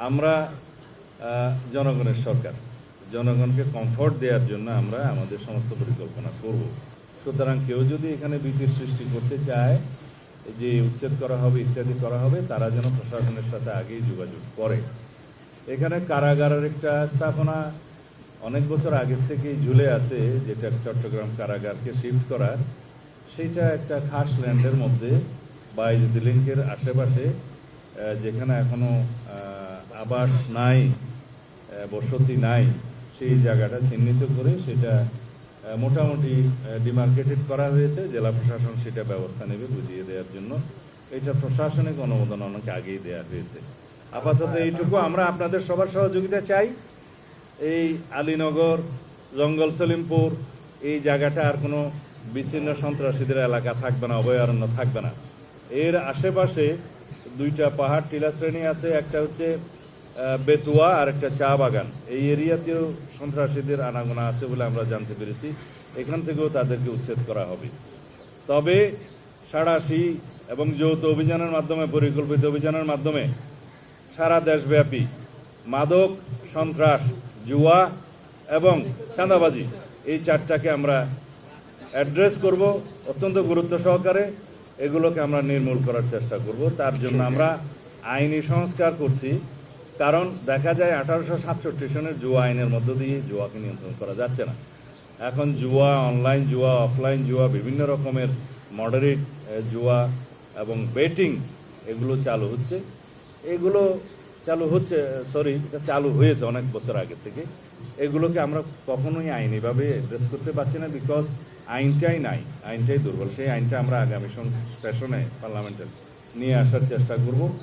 আমরা জনগণের সরকার, জনগণকে কমফোর্ট দেওয়ার জন্য আমরা আমাদের সমস্ত পরিকল্পনা করব। সুতরাং কেউ যদি এখানে ভীতির সৃষ্টি করতে চায় যে উচ্ছেদ করা হবে ইত্যাদি করা হবে, তারা যেন প্রশাসনের সাথে আগেই যোগাযোগ করে। এখানে কারাগারের একটা স্থাপনা অনেক বছর আগের থেকেই ঝুলে আছে, যেটা চট্টগ্রাম কারাগারকে শিফট করার। সেইটা একটা খাস ল্যান্ডের মধ্যে বায়েজিদ লিংকের আশেপাশে, যেখানে এখনও আবাস নাই, বসতি নাই, সেই জায়গাটা চিহ্নিত করে সেটা মোটামুটি ডিমার্কেটেড করা হয়েছে। জেলা প্রশাসন সেটা ব্যবস্থা নেবে বুঝিয়ে দেওয়ার জন্য। এটা প্রশাসনিক অনুমোদন অনেক আগেই দেওয়া হয়েছে। আপাতত এইটুকু আমরা আপনাদের সবার সহযোগিতা চাই। এই আলীনগর, জঙ্গল সলিমপুর এই জায়গাটা আর কোনো বিচ্ছিন্ন সন্ত্রাসীদের এলাকা থাকবে না, অভয়ারণ্য থাকবে না। এর আশেপাশে দুইটা পাহাড় টিলা শ্রেণী আছে, একটা হচ্ছে বেতুয়া আর একটা চা বাগান। এই এরিয়াতেও সন্ত্রাসীদের আনাগোনা আছে বলে আমরা জানতে পেরেছি। এখান থেকেও তাদেরকে উচ্ছেদ করা হবে। তবে সাঁড়াশি এবং যৌথ অভিযানের মাধ্যমে, পরিকল্পিত অভিযানের মাধ্যমে সারা দেশব্যাপী মাদক, সন্ত্রাস, জুয়া এবং চাঁদাবাজি এই চারটাকে আমরা অ্যাড্রেস করব অত্যন্ত গুরুত্ব সহকারে। এগুলোকে আমরা নির্মূল করার চেষ্টা করব। তার জন্য আমরা আইনি সংস্কার করছি। কারণ দেখা যায় 1867 সনের জুয়া আইনের মধ্য দিয়ে জুয়াকে নিয়ন্ত্রণ করা যাচ্ছে না। এখন জুয়া, অনলাইন জুয়া, অফলাইন জুয়া, বিভিন্ন রকমের মডারেট জুয়া এবং বেটিং এগুলো চালু হচ্ছে। এগুলো চালু হয়েছে অনেক বছর আগে থেকে। এগুলোকে আমরা কখনোই আইনিভাবে অ্যাড্রেস করতে পারছি না, বিকজ আইনটাই নাই, আইনটাই দুর্বল। সেই আইনটা আমরা আগামী সেশনে পার্লামেন্টে নিয়ে আসার চেষ্টা করব।